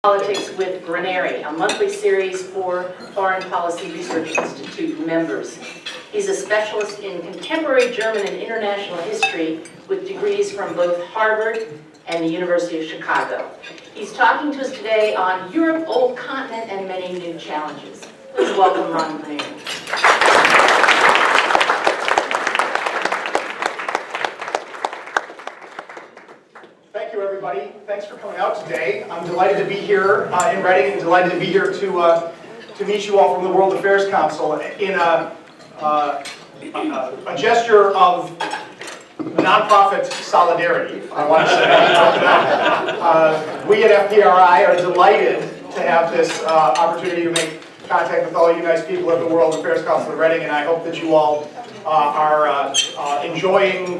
Politics with Granieri, a monthly series for Foreign Policy Research Institute members. He's a specialist in contemporary German and international history with degrees from both Harvard and the University of Chicago. He's talking to us today on Europe, Old Continent, and many new challenges. Please welcome Ron Blair. Thank you, everybody. Thanks for coming out today. I'm delighted to be here in Reading and delighted to be here to meet you all from the World Affairs Council in a gesture of nonprofit solidarity, I want to say. We at FPRI are delighted to have this opportunity to make contact with all you nice people at the World Affairs Council of Reading, and I hope that you all are enjoying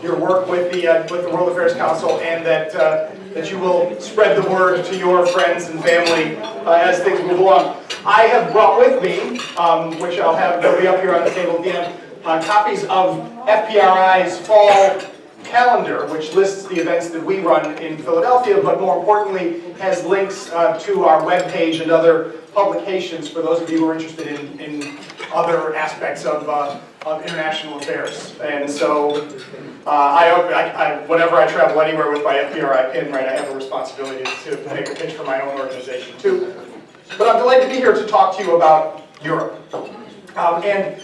your work with the World Affairs Council, and that you will spread the word to your friends and family as things move along. I have brought with me, which they'll be up here on the table at the end, copies of FPRI's fall calendar, which lists the events that we run in Philadelphia, but more importantly has links to our webpage and other publications for those of you who are interested in other aspects of international affairs. And so whenever I travel anywhere with my FPRI pin, right, I have a responsibility to make a pitch for my own organization too. But I'm delighted to be here to talk to you about Europe. And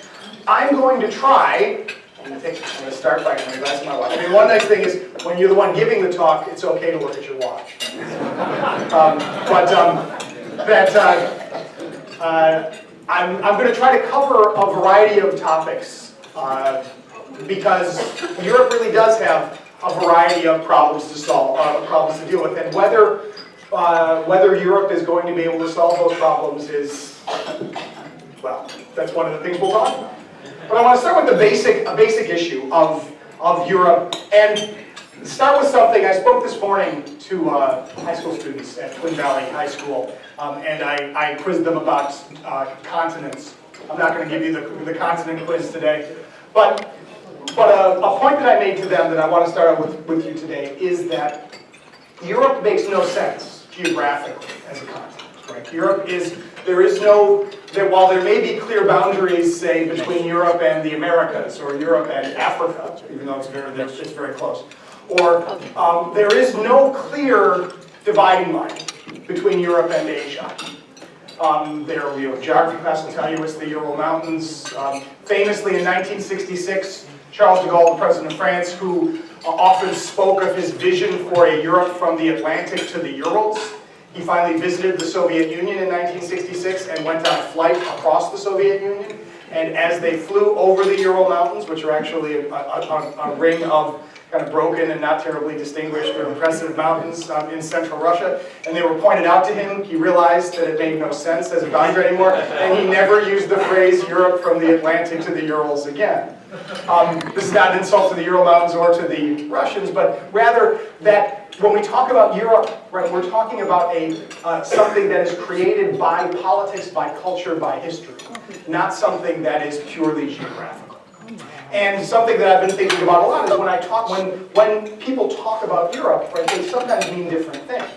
I'm going to try, I'm going to start by going to glass of my watch. I mean, one nice thing is when you're the one giving the talk, it's okay to look at your watch. I'm going to try to cover a variety of topics because Europe really does have a variety of problems to solve, problems to deal with, and whether Europe is going to be able to solve those problems is, well, that's one of the things we'll talk about. But I want to start with a basic issue of Europe, and start with something. I spoke this morning to high school students at Twin Valley High School, and I quizzed them about continents. I'm not going to give you the continent quiz today, but a point that I made to them that I want to start out with you today is that Europe makes no sense geographically as a continent. Right? Europe is, while there may be clear boundaries, say, between Europe and the Americas, or Europe and Africa, even though it's very close, or there is no clear dividing line between Europe and Asia. Geography class will tell you it's the Ural Mountains. Famously in 1966, Charles de Gaulle, the president of France, who often spoke of his vision for a Europe from the Atlantic to the Urals. He finally visited the Soviet Union in 1966 and went on a flight across the Soviet Union. And as they flew over the Ural Mountains, which are actually a ring of kind of broken and not terribly distinguished or impressive mountains in central Russia, and they were pointed out to him, he realized that it made no sense as a boundary anymore, and he never used the phrase Europe from the Atlantic to the Urals again. This is not an insult to the Ural Mountains or to the Russians, but rather that when we talk about Europe, right, we're talking about something that is created by politics, by culture, by history, not something that is purely geographical. And something that I've been thinking about a lot is when people talk about Europe, right, they sometimes mean different things.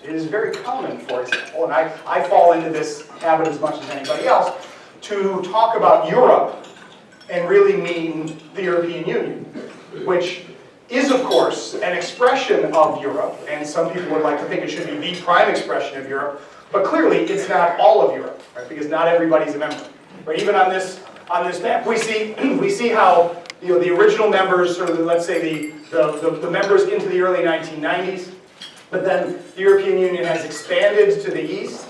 It is very common, for example, and I fall into this habit as much as anybody else, to talk about Europe and really mean the European Union, which is, of course, an expression of Europe, and some people would like to think it should be the prime expression of Europe, but clearly it's not all of Europe, right, because not everybody's a member. Right? Even on this map, we see how the original members, sort of let's say the members into the early 1990s, but then the European Union has expanded to the east.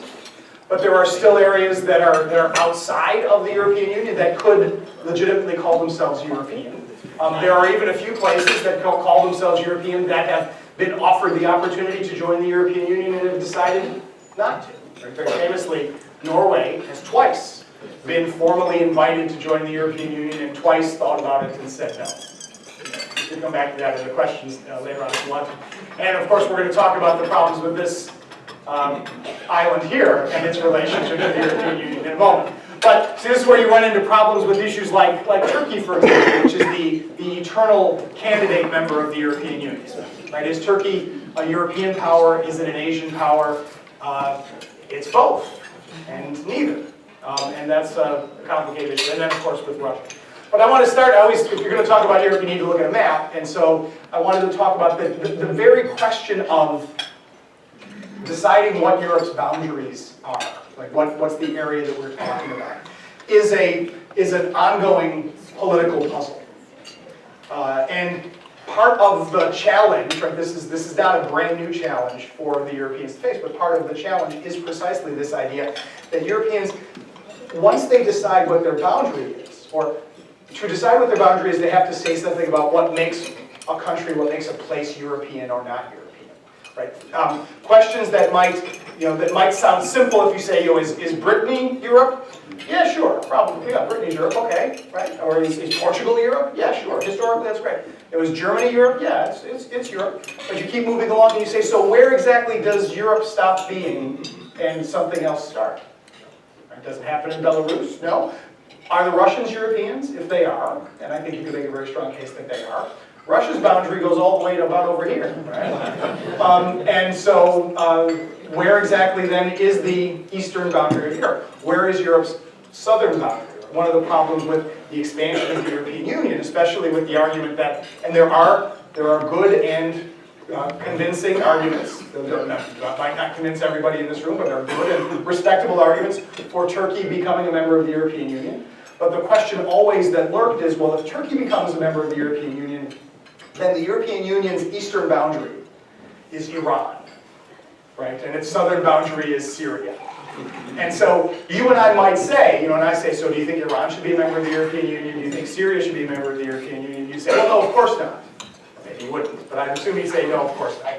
But there are still areas that are outside of the European Union that could legitimately call themselves European. There are even a few places that call themselves European that have been offered the opportunity to join the European Union and have decided not to. Very famously, Norway has twice been formally invited to join the European Union and twice thought about it and said no. We'll come back to that in the questions later on if you want to. And of course, we're going to talk about the problems with this island here and its relationship to the European Union in a moment. But see, this is where you run into problems with issues like Turkey, for example, which is the eternal candidate member of the European Union. Right? Is Turkey a European power? Is it an Asian power? It's both, and neither. And that's a complicated issue. And then, of course, with Russia. But I want to start, if you're going to talk about Europe, you need to look at a map. And so I wanted to talk about the very question of deciding what Europe's boundaries are, like what's the area that we're talking about, is an ongoing political puzzle. And part of the challenge, right, this is not a brand new challenge for the Europeans to face, but part of the challenge is precisely this idea that Europeans, once they decide what their boundary is, or to decide what their boundary is, they have to say something about what makes a country, what makes a place European or not European, right? Questions that might sound simple if you say, is Brittany Europe? Yeah, sure, probably. Yeah, Brittany's Europe, okay, right? Or is Portugal Europe? Yeah, sure. Historically, that's great. Was Germany Europe? Yeah, it's Europe. But you keep moving along and you say, so where exactly does Europe stop being and something else start? Does it happen in Belarus? No. Are the Russians Europeans? If they are, and I think you can make a very strong case that they are, Russia's boundary goes all the way to about over here, right? And so where exactly then is the eastern boundary of Europe? Where is Europe's southern boundary? One of the problems with the expansion of the European Union, especially with the argument that, and there are good and convincing arguments, might not convince everybody in this room, but there are good and respectable arguments for Turkey becoming a member of the European Union. But the question always that lurked is, well, if Turkey becomes a member of the European Union, then the European Union's eastern boundary is Iran, right? And its southern boundary is Syria. And so you and I might say, and I say, so do you think Iran should be a member of the European Union? Do you think Syria should be a member of the European Union? You say, well, no, of course not. Maybe you wouldn't, but I assume you'd say, no, of course not.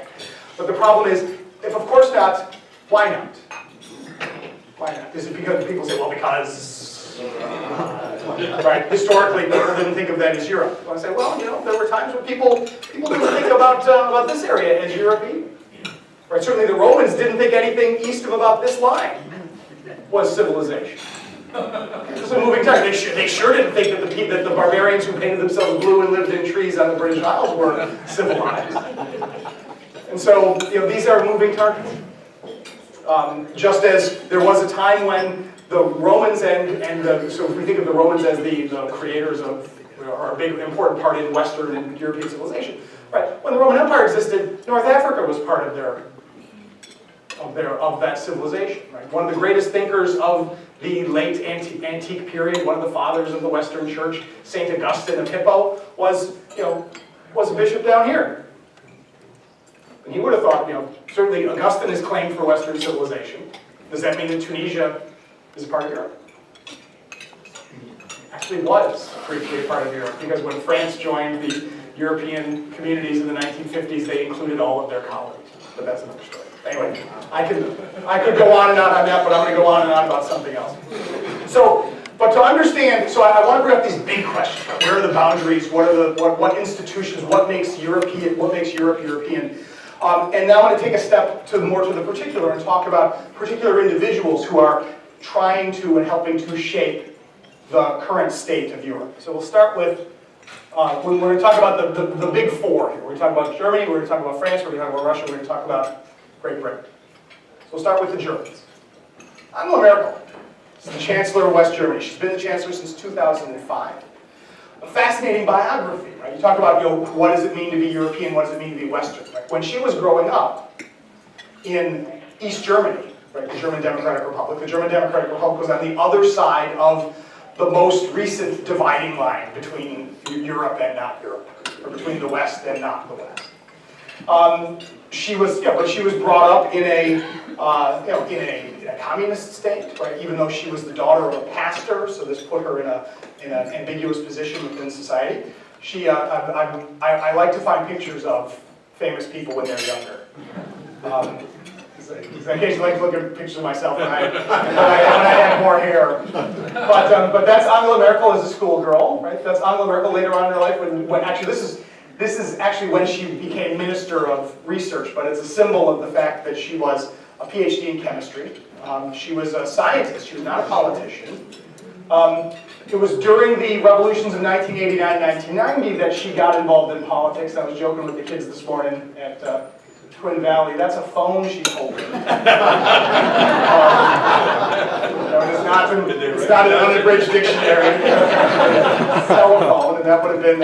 But the problem is, if of course not, why not? Why not? Is it because people say, well, because, right, historically, people didn't think of that as Europe. Well, I say, well, there were times when people didn't think about this area as European. Right, certainly the Romans didn't think anything east of about this line was civilization. It was a moving target. They sure didn't think that the barbarians who painted themselves blue and lived in trees on the British Isles were civilized. And so, these are moving targets. Just as there was a time when the Romans so if we think of the Romans as the creators of, or a big important part in Western and European civilization, right? When the Roman Empire existed, North Africa was part of that civilization. Right? One of the greatest thinkers of the late antique period, one of the fathers of the Western Church, Saint Augustine of Hippo, was a bishop down here. And he would have thought, certainly Augustine is claimed for Western civilization. Does that mean that Tunisia is a part of Europe? Actually was briefly a part of Europe, because when France joined the European communities in the 1950s, they included all of their colonies. But that's another story. Anyway, I could go on and on that, but I'm going to go on and on about something else. So, but to understand, so I want to bring up these big questions. Where are the boundaries? What institutions? What makes Europe European? And now I want to take a step more to the particular and talk about particular individuals who are trying to and helping to shape the current state of Europe. So we'll start with, we're going to talk about the big four here. We're going to talk about Germany, we're going to talk about France, we're going to talk about Russia, we're going to talk about Great Britain. So we'll start with the Germans. Angela Merkel is the Chancellor of West Germany. She's been the Chancellor since 2005. A fascinating biography, right? You talk about, what does it mean to be European, what does it mean to be Western, right? When she was growing up in East Germany, right, the German Democratic Republic was on the other side of the most recent dividing line between Europe and not Europe, or between the West and not the West. She was brought up in a communist state, right? Even though she was the daughter of a pastor, so this put her in an ambiguous position within society. I like to find pictures of famous people when they're younger. I occasionally like to look at pictures of myself when I had more hair. But that's Angela Merkel as a schoolgirl, right? That's Angela Merkel later on in her life when actually this is actually when she became Minister of Research, but it's a symbol of the fact that she was a PhD in chemistry. She was a scientist, she was not a politician. It was during the revolutions of 1989, 1990 that she got involved in politics. I was joking with the kids this morning at Twin Valley, that's a phone she's holding. It's not an unabridged dictionary. Cell phone, and that would have been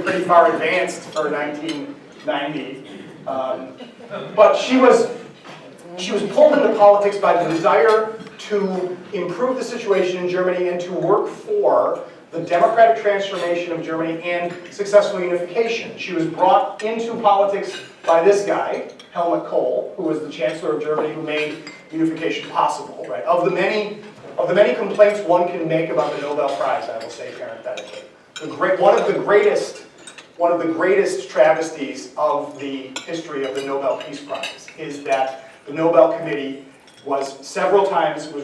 pretty far advanced for 1990. But she was pulled into politics by the desire to improve the situation in Germany and to work for the democratic transformation of Germany and successful unification. She was brought into politics by this guy, Helmut Kohl, who was the Chancellor of Germany, who made unification possible. Right? Of the many complaints one can make about the Nobel Prize, I will say parenthetically, one of the greatest travesties of the history of the Nobel Peace Prize is that the Nobel Committee was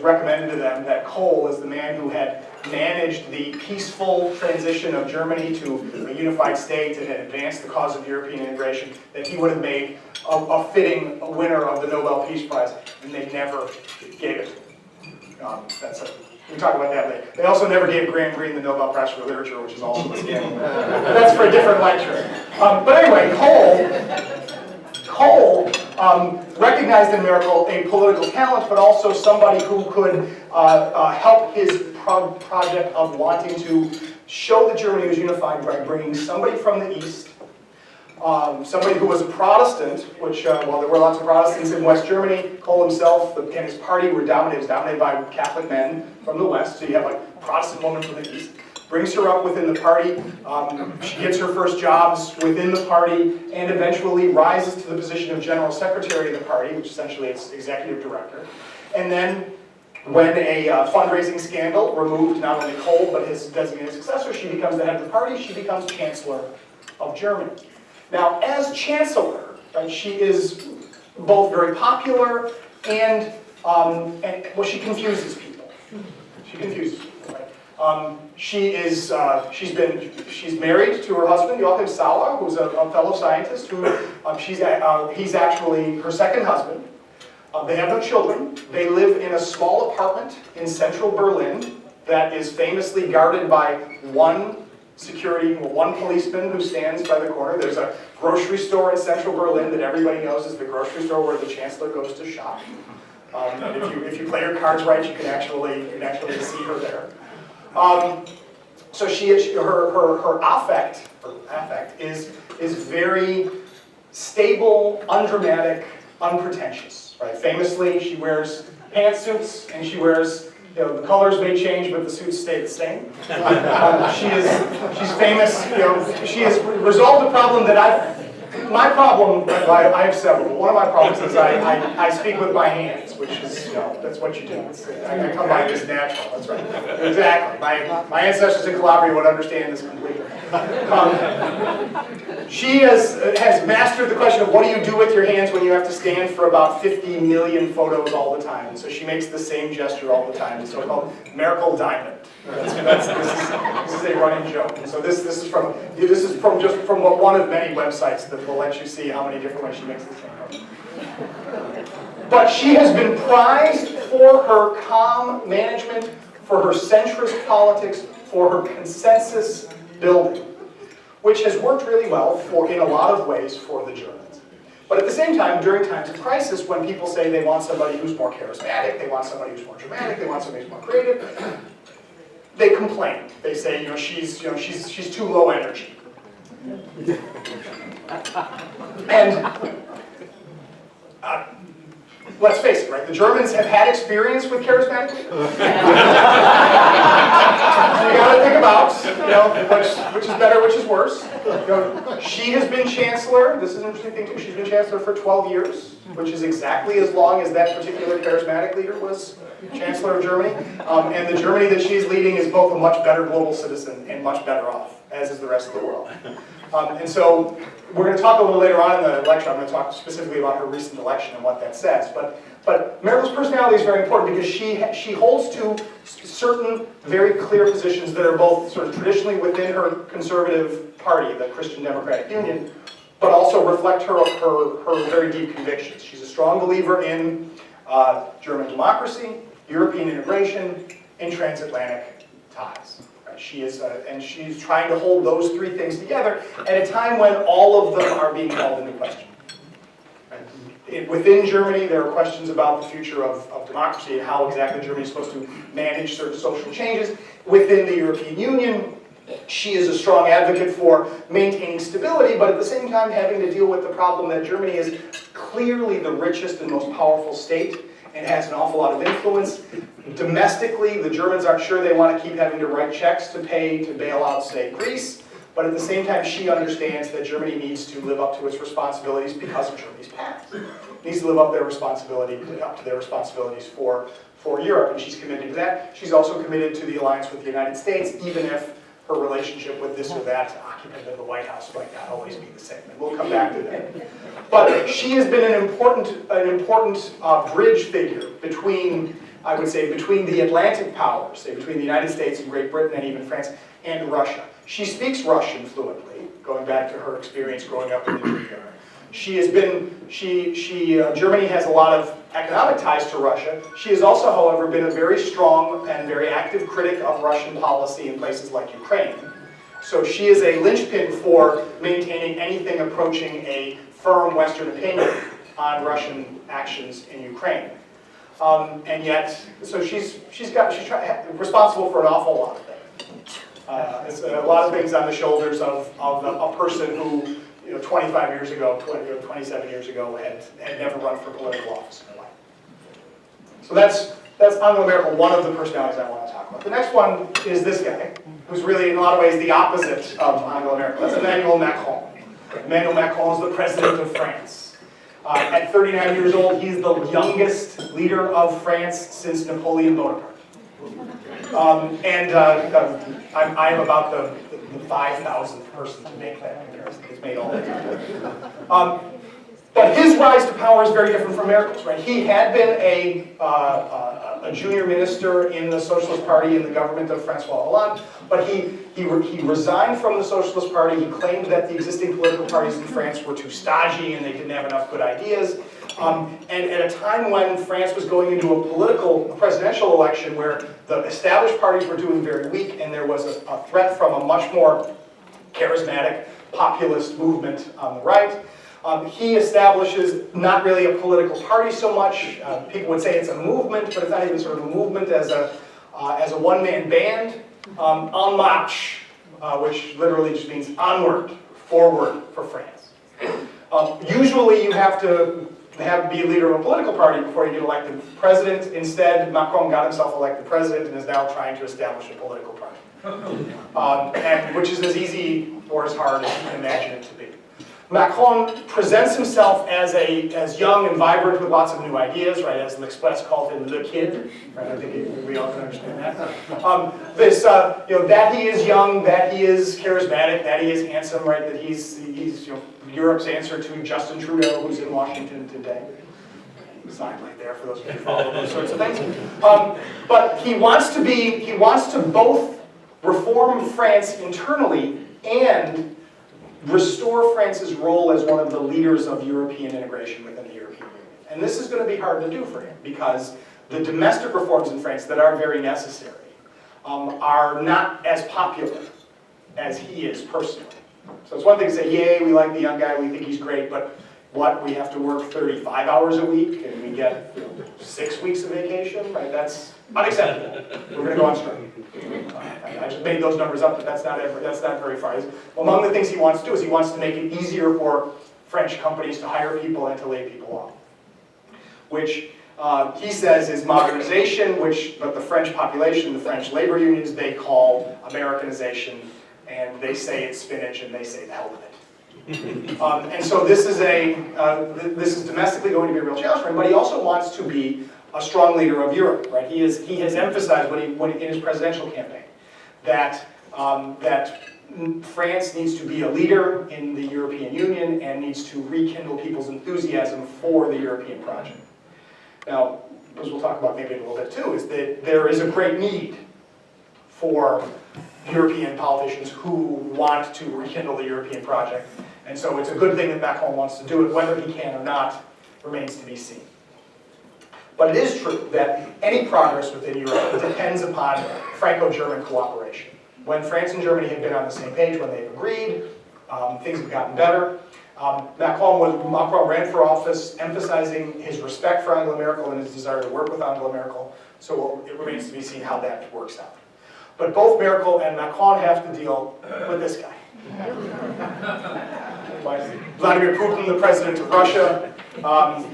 recommended to them that Kohl, as the man who had managed the peaceful transition of Germany to a unified state and had advanced the cause of European integration, that he would have made a fitting winner of the Nobel Peace Prize, and they never gave it. We talk about that later. They also never gave Graham Greene the Nobel Prize for Literature, which is also a scandal. That's for a different lecture. But anyway, Kohl recognized in Merkel a political talent, but also somebody who could help his project of wanting to show that Germany was unified by bringing somebody from the East, somebody who was a Protestant, which, well, there were lots of Protestants in West Germany. Kohl himself and his party was dominated by Catholic men from the West, so you have a Protestant woman from the East. Brings her up within the party, she gets her first jobs within the party, and eventually rises to the position of General Secretary of the party, which essentially is Executive Director. And then, when a fundraising scandal removed not only Kohl, but his designated successor, she becomes the head of the party, she becomes Chancellor of Germany. Now, as Chancellor, right, she is both very popular and well, she confuses people. She confuses people, right? She's married to her husband, Joachim Sauer, who's a fellow scientist, who he's actually her second husband. They have no children. They live in a small apartment in central Berlin that is famously guarded by one policeman who stands by the corner. There's a grocery store in central Berlin that everybody knows is the grocery store where the Chancellor goes to shop. If you play your cards right, you can actually see her there. So her affect is very stable, undramatic, unpretentious. Right? Famously, she wears pantsuits and she wears, the colors may change, but the suits stay the same. She's famous. She has resolved a problem that my problem, I have several, but one of my problems is I speak with my hands, which is, that's what you do. I come by this natural, that's right. Exactly. My ancestors in Calabria would understand this completely. She has mastered the question of what do you do with your hands when you have to stand for about 50 million photos all the time. And so she makes the same gesture all the time, the so-called Merkel diamond. This is a running joke. And so this is from one of many websites that will let you see how many different ways she makes the same joke. But she has been prized for her calm management, for her centrist politics, for her consensus building, which has worked really well in a lot of ways for the Germans. But at the same time, during times of crisis, when people say they want somebody who's more charismatic, they want somebody who's more dramatic, they want somebody who's more creative, they complain. They say, she's too low energy. And let's face it, right? The Germans have had experience with charismatic leaders. So you got to think about, which is better, which is worse. She has been chancellor. This is an interesting thing too. She's been chancellor for 12 years, which is exactly as long as that particular charismatic leader was chancellor of Germany. And the Germany that she's leading is both a much better global citizen and much better off, as is the rest of the world. And so we're going to talk a little later on in the lecture. I'm going to talk specifically about her recent election and what that says. But Merkel's personality is very important because she holds to certain very clear positions that are both sort of traditionally within her conservative party, the Christian Democratic Union, but also reflect her very deep convictions. She's a strong believer in German democracy, European integration, and transatlantic ties. She is, and she's trying to hold those three things together at a time when all of them are being called into question. Within Germany, there are questions about the future of democracy and how exactly Germany is supposed to manage certain social changes. Within the European Union, she is a strong advocate for maintaining stability, but at the same time having to deal with the problem that Germany is clearly the richest and most powerful state and has an awful lot of influence. Domestically, the Germans aren't sure they want to keep having to write checks to pay to bail out, say, Greece, but at the same time she understands that Germany needs to live up to its responsibilities because of Germany's past. It needs to live up to their responsibilities for Europe, and she's committed to that. She's also committed to the alliance with the United States, even if her relationship with this or that occupant of the White House might not always be the same. And we'll come back to that. But she has been an important bridge figure between, I would say, between the Atlantic powers, say between the United States and Great Britain and even France, and Russia. She speaks Russian fluently, going back to her experience growing up in the junkyard. Germany has a lot of economic ties to Russia. She has also, however, been a very strong and very active critic of Russian policy in places like Ukraine. So she is a linchpin for maintaining anything approaching a firm Western opinion on Russian actions in Ukraine. And yet, so she's responsible for an awful lot of things. It's a lot of things on the shoulders of a person who, 25 years ago, 27 years ago, had never run for political office in her life. So that's Angela Merkel, one of the personalities I want to talk about. The next one is this guy, who's really in a lot of ways the opposite of Angela Merkel. That's Emmanuel Macron. Emmanuel Macron is the president of France. At 39 years old, he's the youngest leader of France since Napoleon Bonaparte. I am about the 5,000th person to make that comparison. It's made all the time. But his rise to power is very different from Merkel's, right? He had been a junior minister in the Socialist Party in the government of Francois Hollande, but he resigned from the Socialist Party. He claimed that the existing political parties in France were too stodgy and they didn't have enough good ideas. And at a time when France was going into a presidential election where the established parties were doing very weak and there was a threat from a much more charismatic populist movement on the right, he establishes not really a political party so much. People would say it's a movement, but it's not even sort of a movement as a one-man band. En marche, which literally just means onward, forward for France. Usually you have to be a leader of a political party before you get elected president. Instead, Macron got himself elected president and is now trying to establish a political party. Which is as easy or as hard as you can imagine it to be. Macron presents himself as young and vibrant with lots of new ideas, right? As L'Express called him, le kid. Right? I think we all can understand that. That he is young, that he is charismatic, that he is handsome, right? That he's Europe's answer to Justin Trudeau, who's in Washington today. Sign right there for those of you who follow those sorts of things. But he wants to both reform France internally and restore France's role as one of the leaders of European integration within the European Union. And this is going to be hard to do for him because the domestic reforms in France that are very necessary are not as popular as he is personally. So it's one thing to say, yay, we like the young guy, we think he's great, but what, we have to work 35 hours a week and we get 6 weeks of vacation, right? That's unacceptable. We're going to go on strike. I just made those numbers up, but that's not very far. Among the things he wants to do is he wants to make it easier for French companies to hire people and to lay people off, which he says is modernization, but the French population, the French labor unions, they call Americanization, and they say it's spinach, and they say the hell with it. And so this is domestically going to be a real challenge for him, but he also wants to be a strong leader of Europe, right? He has emphasized in his presidential campaign that France needs to be a leader in the European Union and needs to rekindle people's enthusiasm for the European project. Now, as we'll talk about maybe in a little bit too, is that there is a great need for European politicians who want to rekindle the European project. And so it's a good thing that Macron wants to do it. Whether he can or not remains to be seen. But it is true that any progress within Europe depends upon Franco-German cooperation. When France and Germany have been on the same page, when they've agreed, things have gotten better. Macron ran for office, emphasizing his respect for Angela Merkel and his desire to work with Angela Merkel. So it remains to be seen how that works out. But both Merkel and Macron have to deal with this guy. Vladimir Putin, the president of Russia,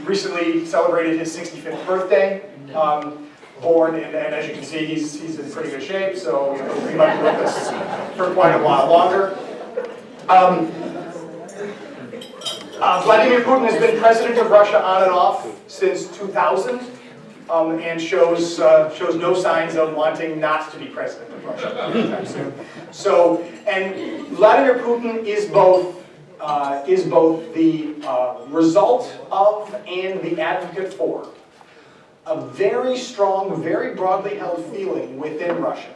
recently celebrated his 65th birthday. Born, and as you can see, he's in pretty good shape, so he might be with us for quite a while longer. Vladimir Putin has been president of Russia on and off since 2000, and shows no signs of wanting not to be president of Russia anytime soon. So, and Vladimir Putin is both the result of and the advocate for a very strong, very broadly held feeling within Russia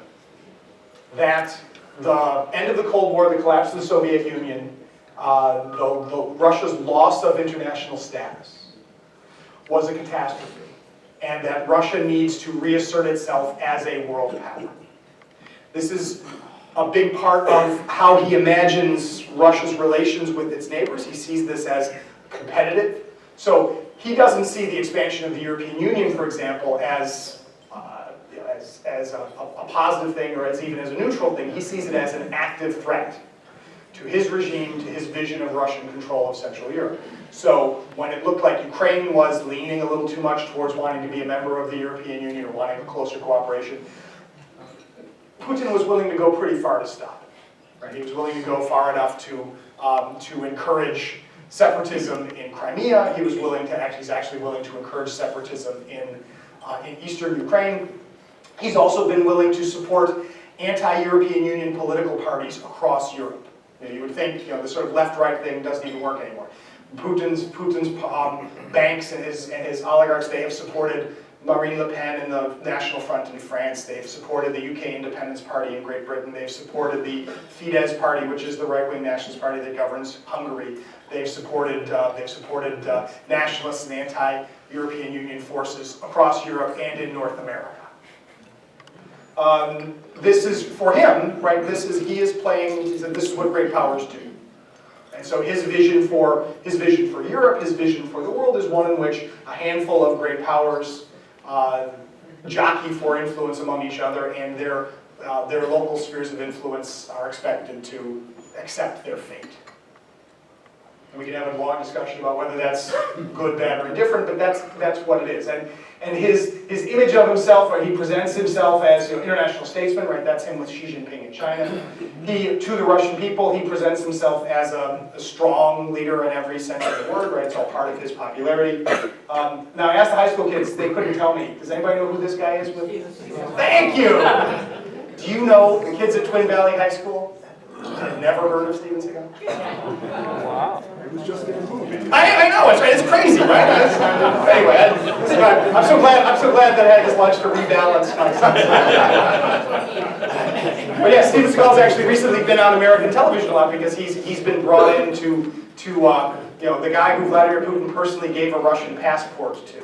that the end of the Cold War, the collapse of the Soviet Union, Russia's loss of international status was a catastrophe, and that Russia needs to reassert itself as a world power. This is a big part of how he imagines Russia's relations with its neighbors. He sees this as competitive. So he doesn't see the expansion of the European Union, for example, as a positive thing or even as a neutral thing. He sees it as an active threat to his regime, to his vision of Russian control of Central Europe. So when it looked like Ukraine was leaning a little too much towards wanting to be a member of the European Union or wanting a closer cooperation, Putin was willing to go pretty far to stop it. Right? He was willing to go far enough to encourage separatism in Crimea. He was willing to he's actually willing to encourage separatism in eastern Ukraine. He's also been willing to support anti-European Union political parties across Europe. You would think the sort of left-right thing doesn't even work anymore. Putin's banks and his oligarchs, they have supported Marine Le Pen and the National Front in France. They've supported the UK Independence Party in Great Britain. They've supported the Fidesz Party, which is the right-wing nationalist party that governs Hungary. They've supported nationalists and anti-European Union forces across Europe and in North America. This is for him, right? He is playing. This is what great powers do. And so his vision for Europe, his vision for the world, is one in which a handful of great powers jockey for influence among each other, and their local spheres of influence are expected to accept their fate. And we can have a long discussion about whether that's good, bad, or indifferent, but that's what it is. And his image of himself, where he presents himself as international statesman, right? That's him with Xi Jinping in China. To the Russian people, he presents himself as a strong leader in every sense of the word, right? It's all part of his popularity. Now, I asked the high school kids; they couldn't tell me. Does anybody know who this guy is? Thank you. Do you know the kids at Twin Valley High School had never heard of Steven Seagal? Wow. It was just in a movie. I know, it's crazy, right? Anyway, I'm so glad that I had this lunch to rebalance myself. But yeah, Steven Seagal's actually recently been on American television a lot because he's been brought in to the guy who Vladimir Putin personally gave a Russian passport to.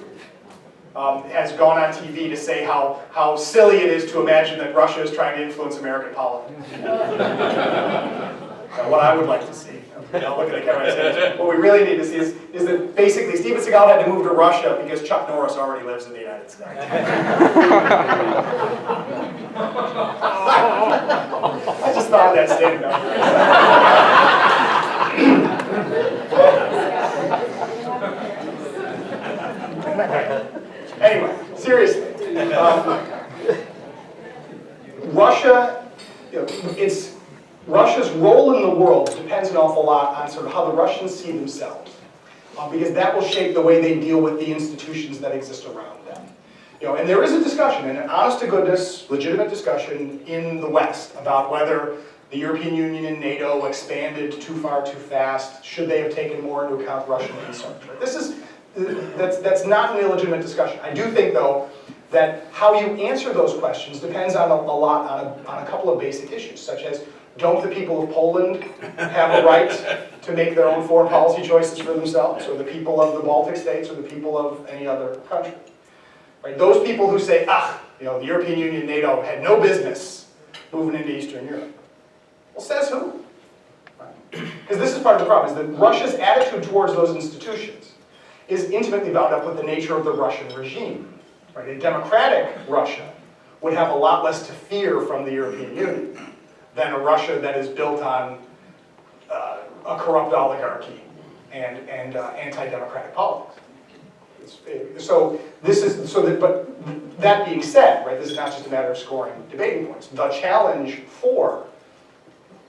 Has gone on TV to say how silly it is to imagine that Russia is trying to influence American politics. What I would like to see, look at the camera and say, what we really need to see is that basically Steven Seagal had to move to Russia because Chuck Norris already lives in the United States. I just thought of that standing up here. Anyway, seriously, Russia's role in the world depends an awful lot on sort of how the Russians see themselves, because that will shape the way they deal with the institutions that exist around them. And there is a discussion, an honest-to-goodness, legitimate discussion in the West about whether the European Union and NATO expanded too far, too fast. Should they have taken more into account Russian concerns? Right? That's not an illegitimate discussion. I do think, though, that how you answer those questions depends on a couple of basic issues, such as, don't the people of Poland have a right to make their own foreign policy choices for themselves, or the people of the Baltic states, or the people of any other country? Right? Those people who say, the European Union and NATO had no business moving into Eastern Europe. Well, says who? Right? Because this is part of the problem, is that Russia's attitude towards those institutions is intimately bound up with the nature of the Russian regime. Right? A democratic Russia would have a lot less to fear from the European Union than a Russia that is built on a corrupt oligarchy and anti-democratic politics. But that being said, right, this is not just a matter of scoring debating points. The challenge for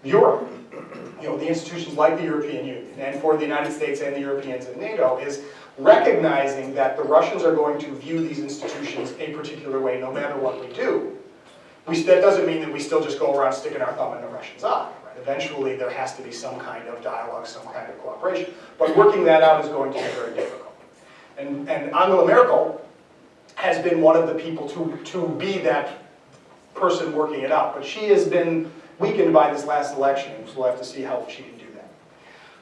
Europe, the institutions like the European Union, and for the United States and the Europeans and NATO, is recognizing that the Russians are going to view these institutions a particular way no matter what we do. That doesn't mean that we still just go around sticking our thumb in the Russians' eye. Right? Eventually, there has to be some kind of dialogue, some kind of cooperation. But working that out is going to be very difficult. And Angela Merkel has been one of the people to be that person working it out. But she has been weakened by this last election, so we'll have to see how she can do that.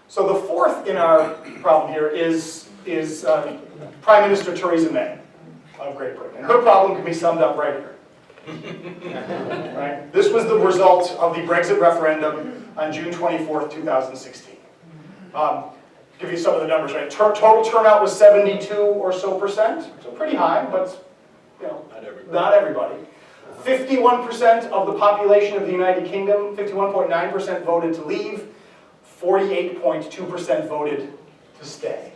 So the fourth in our problem here is Prime Minister Theresa May of Great Britain. And her problem can be summed up right here. Right? This was the result of the Brexit referendum on June 24th, 2016. Give you some of the numbers, right? Total turnout was 72% or so, so pretty high, but not everybody. 51% of the population of the United Kingdom, 51.9% voted to leave, 48.2% voted to stay,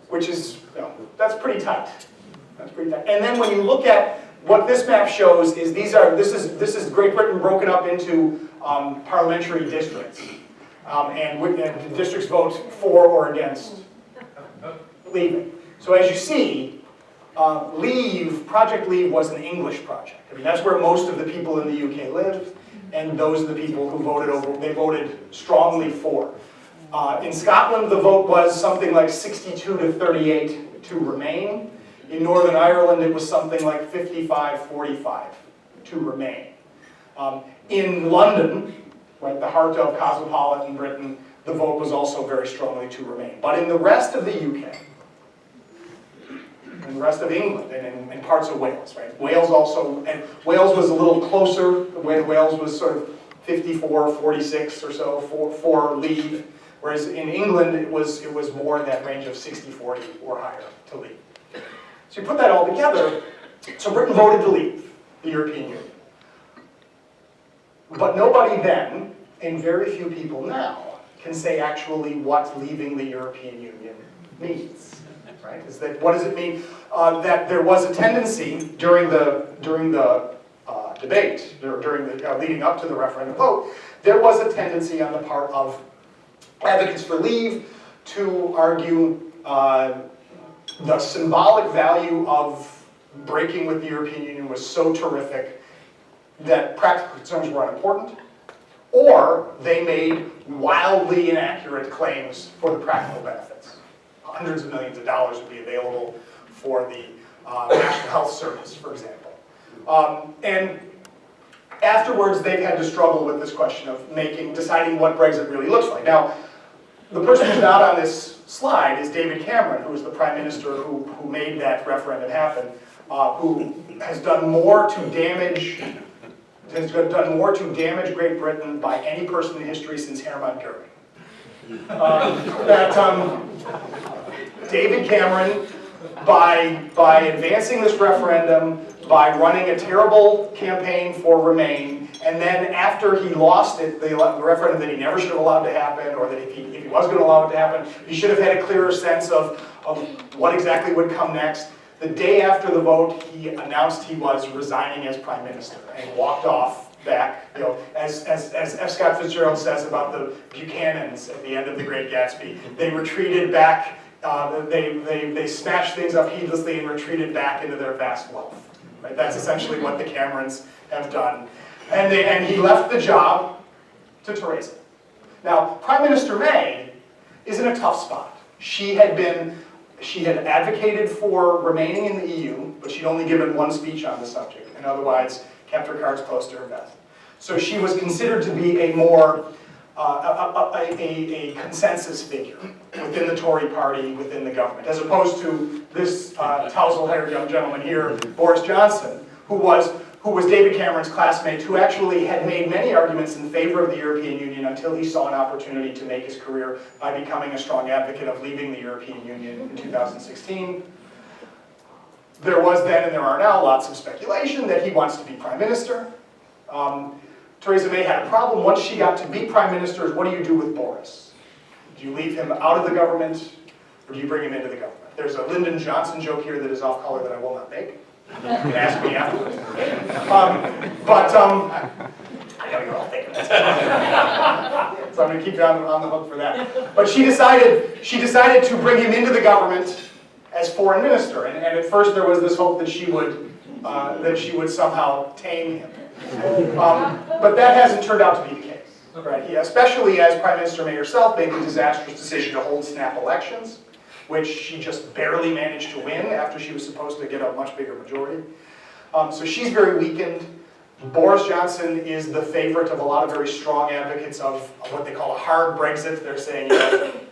which is, that's pretty tight. That's pretty tight. And then when you look at what this map shows, is this is Great Britain broken up into parliamentary districts. And districts vote for or against leaving. So as you see, Project Leave was an English project. I mean, that's where most of the people in the UK lived, and those are the people who they voted strongly for. In Scotland, the vote was something like 62 to 38 to remain. In Northern Ireland, it was something like 55-45 to remain. In London, right, the heart of cosmopolitan Britain, the vote was also very strongly to remain. But in the rest of the UK, in the rest of England, and parts of Wales, right? Wales was a little closer. Wales was sort of 54-46 or so for leave, whereas in England it was more in that range of 60-40 or higher to leave. So you put that all together, so Britain voted to leave the European Union. But nobody then, and very few people now, can say actually what leaving the European Union means. Right? What does it mean? That there was a tendency during the debate, leading up to the referendum vote, there was a tendency on the part of advocates for leave to argue the symbolic value of breaking with the European Union was so terrific that practical concerns were unimportant, or they made wildly inaccurate claims for the practical benefits. Hundreds of millions of dollars would be available for the National Health Service, for example. And afterwards, they've had to struggle with this question of deciding what Brexit really looks like. Now, the person who's not on this slide is David Cameron, who is the Prime Minister who made that referendum happen, who has done more to damage Great Britain by any person in history since Hermann Goering. David Cameron, by advancing this referendum, by running a terrible campaign for Remain, and then after he lost it, the referendum that he never should have allowed to happen, or that if he was going to allow it to happen, he should have had a clearer sense of what exactly would come next. The day after the vote, he announced he was resigning as Prime Minister and walked off back. As F. Scott Fitzgerald says about the Buchanans at the end of The Great Gatsby, they retreated back. They smashed things up heedlessly and retreated back into their vast wealth. Right? That's essentially what the Camerons have done. And he left the job to Theresa. Now, Prime Minister May is in a tough spot. She had advocated for remaining in the EU, but she'd only given one speech on the subject, and otherwise kept her cards close to her vest. So she was considered to be a more a consensus figure within the Tory party, within the government, as opposed to this tousle-haired young gentleman here, Boris Johnson, who who was David Cameron's classmate, who actually had made many arguments in favor of the European Union until he saw an opportunity to make his career by becoming a strong advocate of leaving the European Union in 2016. There was then, and there are now, lots of speculation that he wants to be prime minister. Theresa May had a problem. Once she got to be prime minister, what do you do with Boris? Do you leave him out of the government, or do you bring him into the government? There's a Lyndon Johnson joke here that is off color that I will not make. You can ask me afterwards. I know you're all thinking that. So I'm going to keep you on the hook for that. But she decided to bring him into the government as foreign minister, and at first there was this hope that she would somehow tame him. But that hasn't turned out to be the case. Right? He, especially as Prime Minister May herself, made the disastrous decision to hold snap elections, which she just barely managed to win after she was supposed to get a much bigger majority. So she's very weakened. Boris Johnson is the favorite of a lot of very strong advocates of what they call a hard Brexit. They're saying,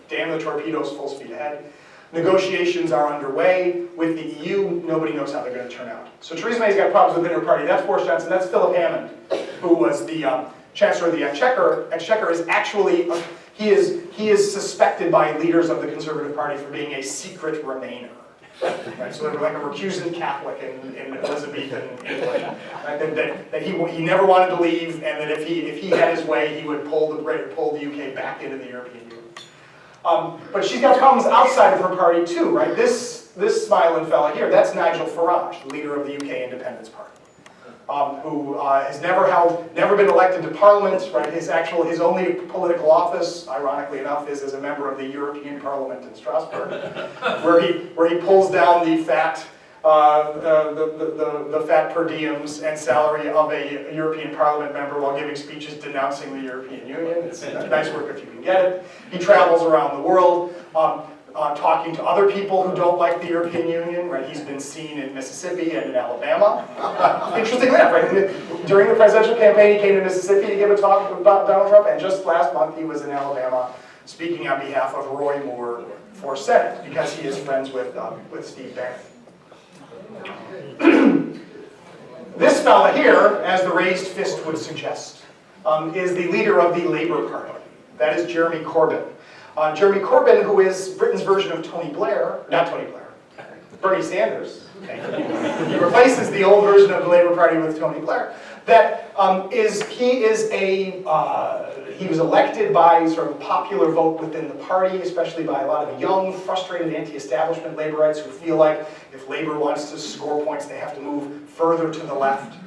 damn the torpedoes, full speed ahead. Negotiations are underway with the EU. Nobody knows how they're going to turn out. So Theresa May's got problems within her party. That's Boris Johnson. That's Philip Hammond, who was the Chancellor of the Exchequer. Exchequer is actually, he is suspected by leaders of the Conservative Party for being a secret Remainer. Right? So they were like a recusant Catholic in Elizabethan England. Right? That he never wanted to leave, and that if he had his way, he would pull the UK back into the European Union. But she's got problems outside of her party too, right? This smiling fella here, that's Nigel Farage, the leader of the UK Independence Party, who has never been elected to Parliament, right? His only political office, ironically enough, is as a member of the European Parliament in Strasbourg, where he pulls down the fat per diems and salary of a European Parliament member while giving speeches denouncing the European Union. It's nice work if you can get it. He travels around the world talking to other people who don't like the European Union. Right? He's been seen in Mississippi and in Alabama. Interestingly enough, right? During the presidential campaign, he came to Mississippi to give a talk about Donald Trump, and just last month he was in Alabama speaking on behalf of Roy Moore for Senate because he is friends with Steve Bannon. This fella here, as the raised fist would suggest, is the leader of the Labour Party. That is Jeremy Corbyn. Jeremy Corbyn, who is Britain's version of Bernie Sanders. He replaces the old version of the Labour Party with Tony Blair. He was elected by sort of popular vote within the party, especially by a lot of young, frustrated anti-establishment Labourites who feel like if Labour wants to score points, they have to move further to the left.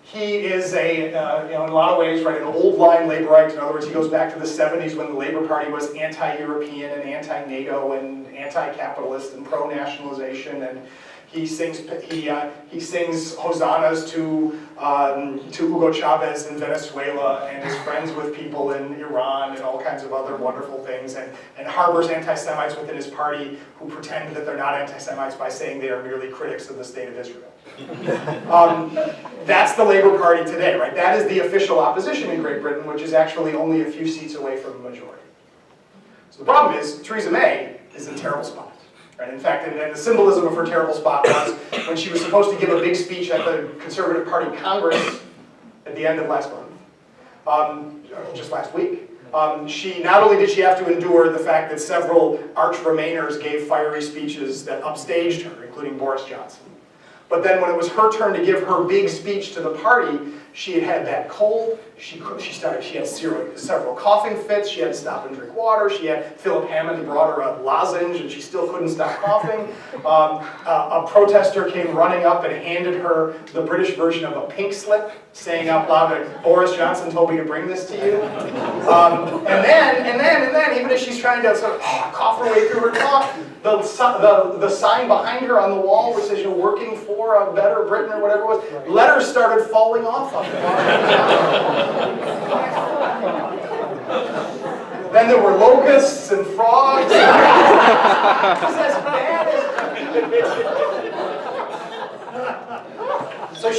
He is in a lot of ways, right, an old line Labourite. In other words, he goes back to the 70s when the Labour Party was anti-European and anti-NATO and anti-capitalist and pro-nationalization, and he sings hosannas to Hugo Chavez in Venezuela, and is friends with people in Iran and all kinds of other wonderful things, and harbors anti-Semites within his party who pretend that they're not anti-Semites by saying they are merely critics of the state of Israel. That's the Labour Party today, right? That is the official opposition in Great Britain, which is actually only a few seats away from the majority. So the problem is, Theresa May is in a terrible spot. Right? In fact, and the symbolism of her terrible spot was when she was supposed to give a big speech at the Conservative Party Congress at the end of last month, just last week. Not only did she have to endure the fact that several arch-Remainers gave fiery speeches that upstaged her, including Boris Johnson, but then when it was her turn to give her big speech to the party, she had that cold. She had several coughing fits. She had to stop and drink water. Philip Hammond brought her a lozenge, and she still couldn't stop coughing. A protester came running up and handed her the British version of a pink slip, saying out loud that Boris Johnson told me to bring this to you. And then, even as she's trying to sort of cough her way through her talk, the sign behind her on the wall, which says you're working for a better Britain or whatever it was, letters started falling off of it. Then there were locusts and frogs. It was as bad as... So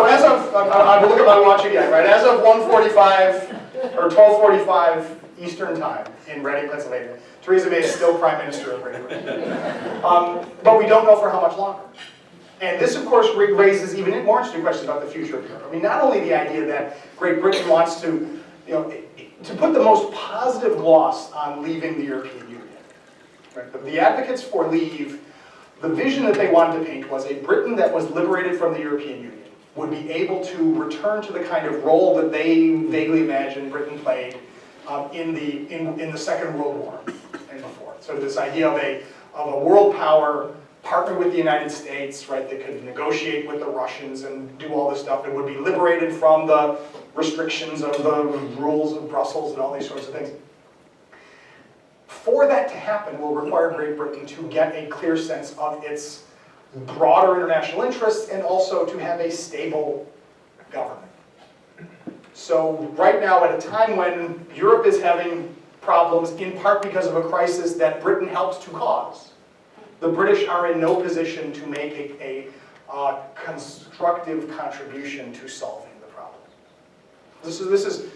as of, I will look at my watch again, right? As of 1:45 or 12:45 Eastern Time in Reading, Pennsylvania, Theresa May is still Prime Minister of Great Britain. But we don't know for how much longer. And this, of course, raises even more interesting questions about the future of Europe. I mean, not only the idea that Great Britain wants to, to put the most positive gloss on leaving the European Union. Right? The advocates for leave, the vision that they wanted to paint was a Britain that was liberated from the European Union would be able to return to the kind of role that they vaguely imagined Britain played in the Second World War and before. So this idea of a world power partner with the United States, right, that could negotiate with the Russians and do all this stuff, and would be liberated from the restrictions of the rules of Brussels and all these sorts of things. For that to happen will require Great Britain to get a clear sense of its broader international interests and also to have a stable government. So right now, at a time when Europe is having problems, in part because of a crisis that Britain helped to cause, the British are in no position to make a constructive contribution to solving the problem.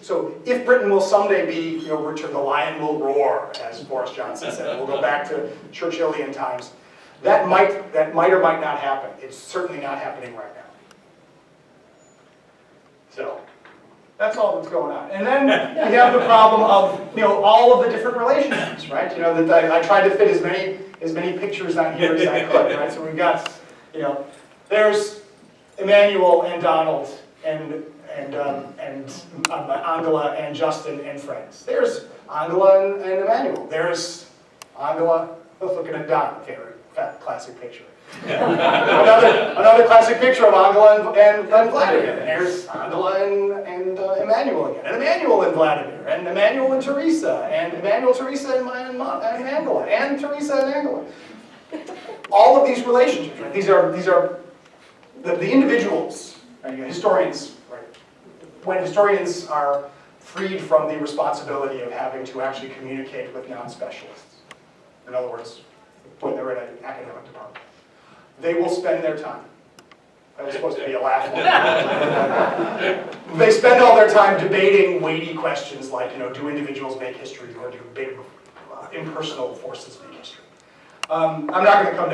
So if Britain will someday be, Richard, the lion will roar, as Boris Johnson said, we'll go back to Churchillian times, that might or might not happen. It's certainly not happening right now. So that's all that's going on. And then we have the problem of, all of the different relationships, right? That I tried to fit as many pictures on here as I could, right? So we've got, there's Emmanuel and Donald and Angela and Justin and friends. There's Angela and Emmanuel. There's Angela, looking at Don, very classic picture. another classic picture of Angela and Vladimir. And there's Angela and Emmanuel again, and Emmanuel and Vladimir, and Emmanuel and Theresa, and Emmanuel, Theresa, and Angela, and Theresa and Angela. All of these relationships, right? These are the individuals, right? Historians, right? When historians are freed from the responsibility of having to actually communicate with non-specialists, in other words, when they're in an academic department, they will spend their time. That was supposed to be a laugh. They spend all their time debating weighty questions like, do individuals make history or do big impersonal forces make history? I'm not going to come down